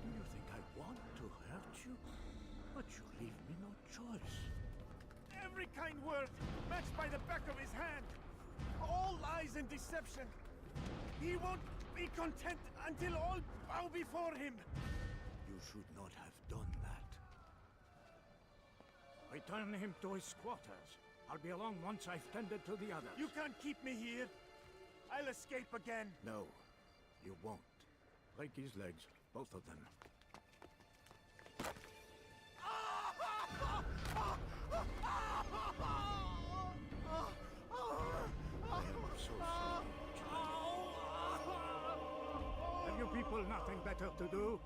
Do you think I want to hurt you? But you leave me no choice. Every kind word matched by the back of his hand. All lies and deception. He won't be content until all bow before him. You should not have done that. Return him to his quarters. I'll be along once I've tended to the others. You can't keep me here. I'll escape again. No, you won't. Break his legs, both of them. I am so sorry, child. Have you people nothing better to do?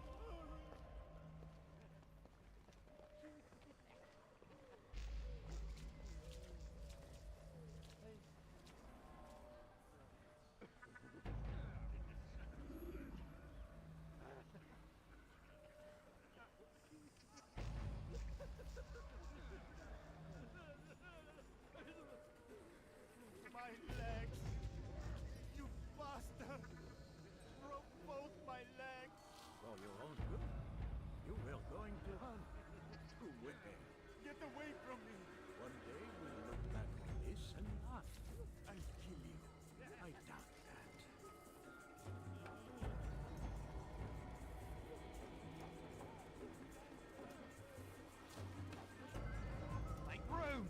My legs! You bastard! Broke both my legs! For your own good. You were going to run. To where? Get away from me! One day we'll look back on this and laugh. I'll kill you. I doubt that. My groom!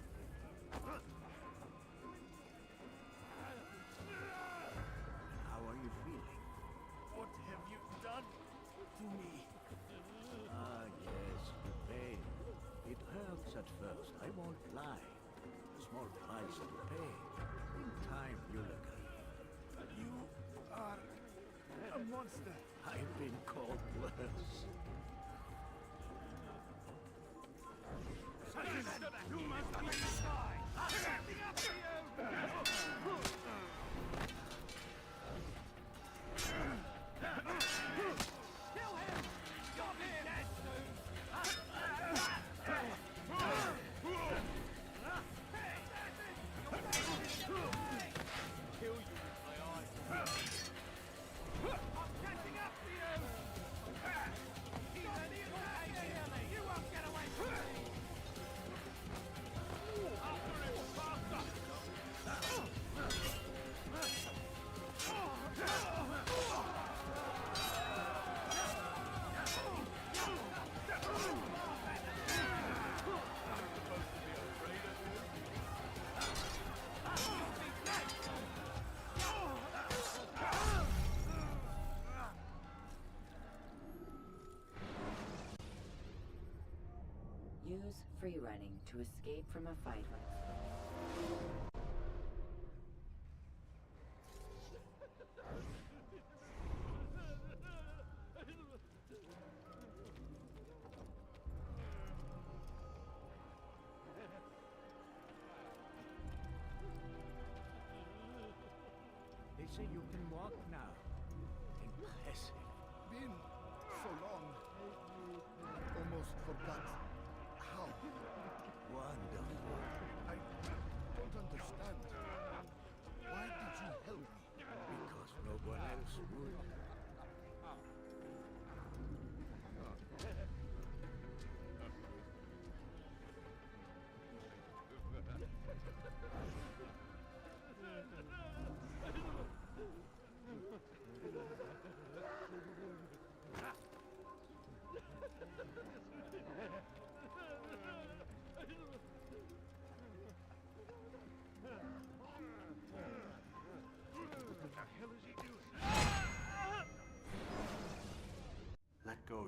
How are you feeling? What have you done to me? Ah, yes, the pain. It hurts at first, I won't lie. Small price to pay. In time, you'll agree. You are a monster. I've been called worse. You must be inside! Standing up for you! Kill him! You'll be dead Kill you with my eyes. I'm catching up to you! Even you can't hear me! You won't get away from me! After him, faster! Use free running to escape from a fight. They say you can walk now. Impressive. Been so long. Almost forgot how. Wonderful. I don't understand. Why did you help me? Because no one else would.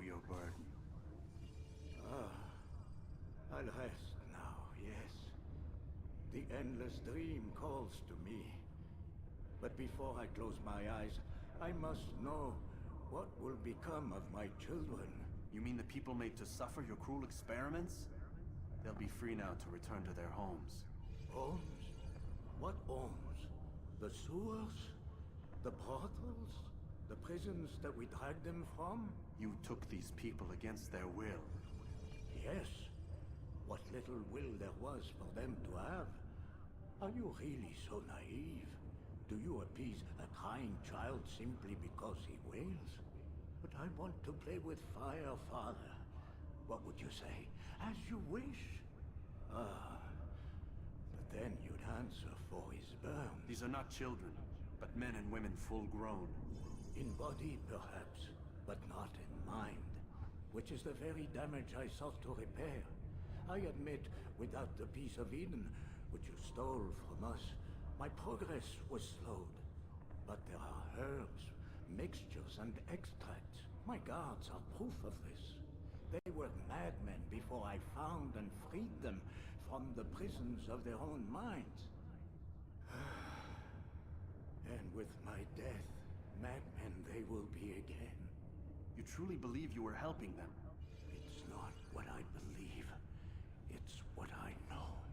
your burden. I'll rest now, yes. The endless dream calls to me. But before I close my eyes, I must know what will become of my children. You mean the people made to suffer your cruel experiments? They'll be free now to return to their homes. Homes? What homes? The sewers? The brothels? The prisons that we dragged them from? You took these people against their will. Yes. What little will there was for them to have. Are you really so naive? Do you appease a crying child simply because he wails? But I want to play with fire, Father. What would you say? As you wish. But then you'd answer for his burn. These are not children, but men and women full grown. In body, perhaps, but not in mind. Which is the very damage I sought to repair. I admit, without the piece of Eden, which you stole from us, my progress was slowed. But there are herbs, mixtures, and extracts. My guards are proof of this. They were madmen before I found and freed them from the prisons of their own minds. And with my death, madmen they will be again. You truly believe you were helping them? It's not what I believe. It's what I know.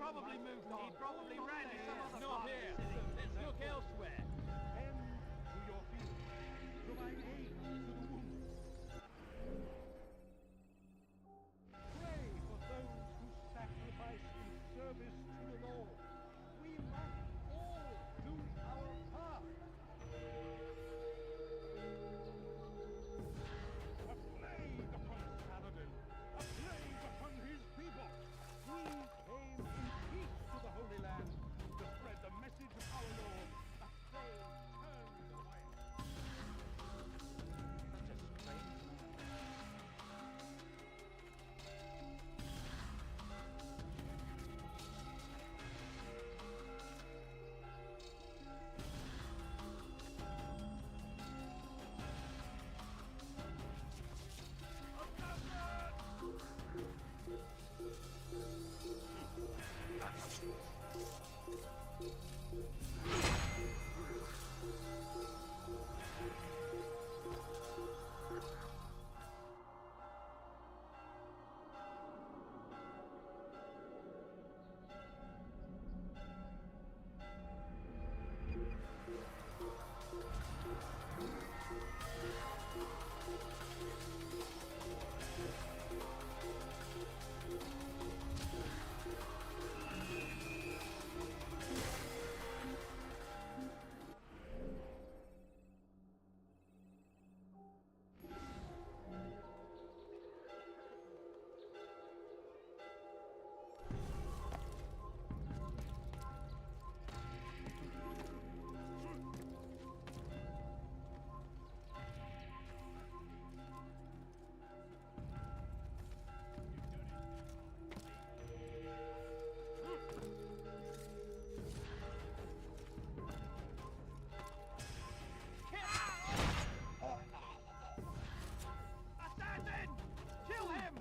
probably moved on. He probably ran to some other part of the city. Let's look elsewhere. Tend to your field. Provide aid to the wounded. Pray for those who sacrifice in service to the Lord. We must all do our part. A plague upon Saladin! A plague upon his people! We came in peace to the Holy Land to spread the message of our Lord, but they turned away. Such a strange man. Assassin! Kill him!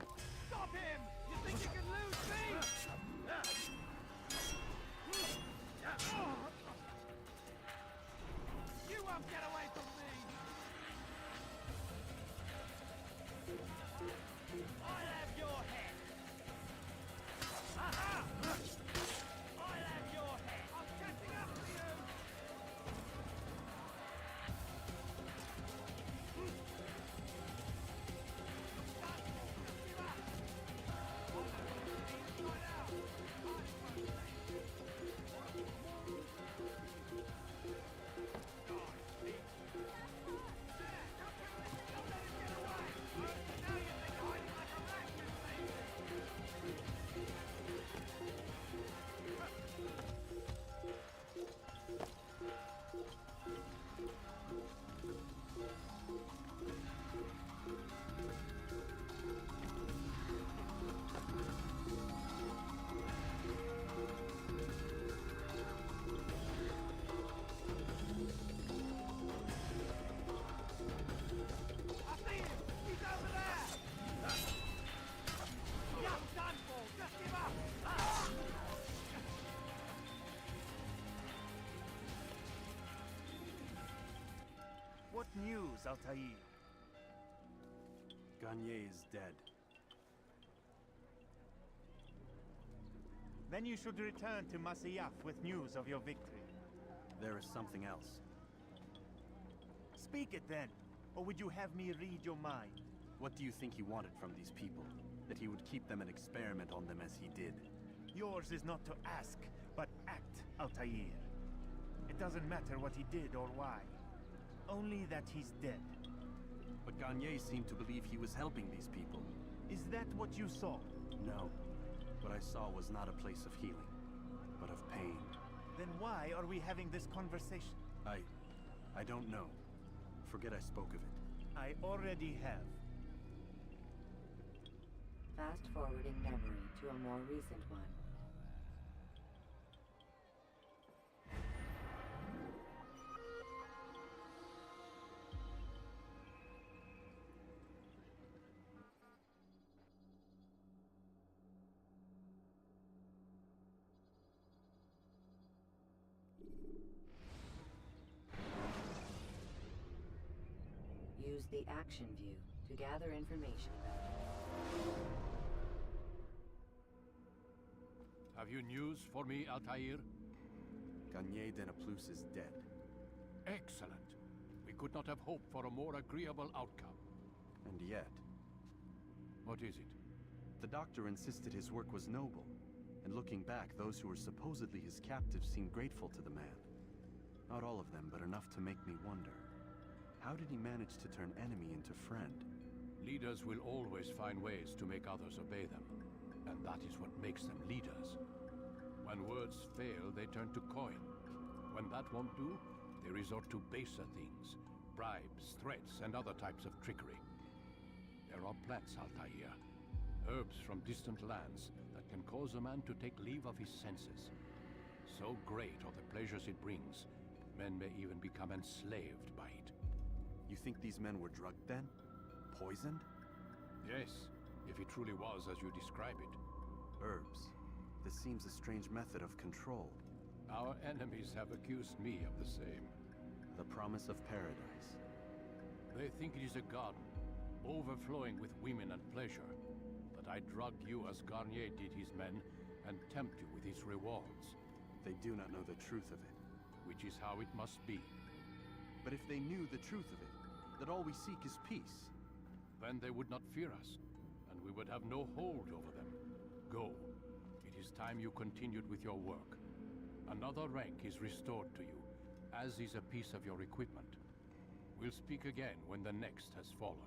Stop him! You think you can lose me? You won't get away from me! I'll have your head! Aha! I'll have your head! I'm catching up to you! What news, Altair? Gagne is dead. Then you should return to Masyaf with news of your victory. There is something else. Speak it then, or would you have me read your mind? What do you think he wanted from these people? That he would keep them and experiment on them as he did? Yours is not to ask, but act, Altair. It doesn't matter what he did or why. Only that he's dead. But Gagne seemed to believe he was helping these people. Is that what you saw? No. What I saw was not a place of healing, but of pain. Then why are we having this conversation? I don't know. Forget I spoke of it. I already have. Fast forwarding memory to a more recent one. Use the action view to gather information about it. Have you news for me, Altair? Garnier Denaplus is dead. Excellent. We could not have hoped for a more agreeable outcome. And yet... What is it? The doctor insisted his work was noble. And looking back, those who were supposedly his captives seemed grateful to the man. Not all of them, but enough to make me wonder. How did he manage to turn enemy into friend? Leaders will always find ways to make others obey them. And that is what makes them leaders. When words fail, they turn to coin. When that won't do, they resort to baser things. Bribes, threats, and other types of trickery. There are plants, Altair. Herbs from distant lands that can cause a man to take leave of his senses. So great are the pleasures it brings, men may even become enslaved by it. You think these men were drugged then? Poisoned? Yes, if it truly was as you describe it. Herbs. This seems a strange method of control. Our enemies have accused me of the same. The promise of paradise. They think it is a garden, overflowing with women and pleasure. But I drug you as Garnier did his men, and tempt you with his rewards. They do not know the truth of it. Which is how it must be. But if they knew the truth of it, that all we seek is peace, then they would not fear us, and we would have no hold over them. Go. It is time you continued with your work. Another rank is restored to you, as is a piece of your equipment. We'll speak again when the next has fallen.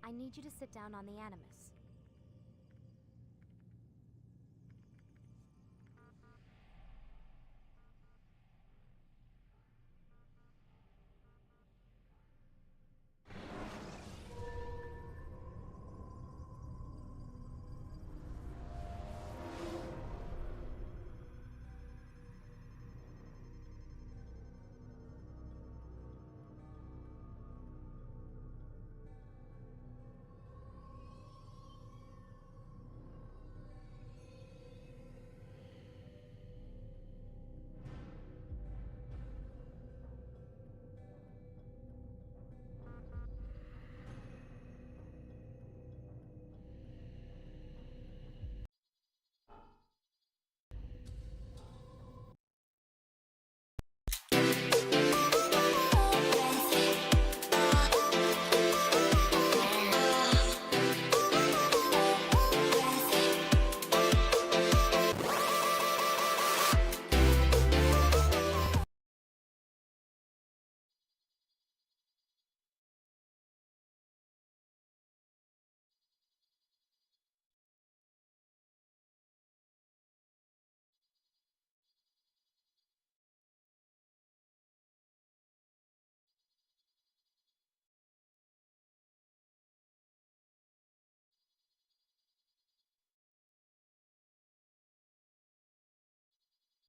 I need you to sit down on the Animus.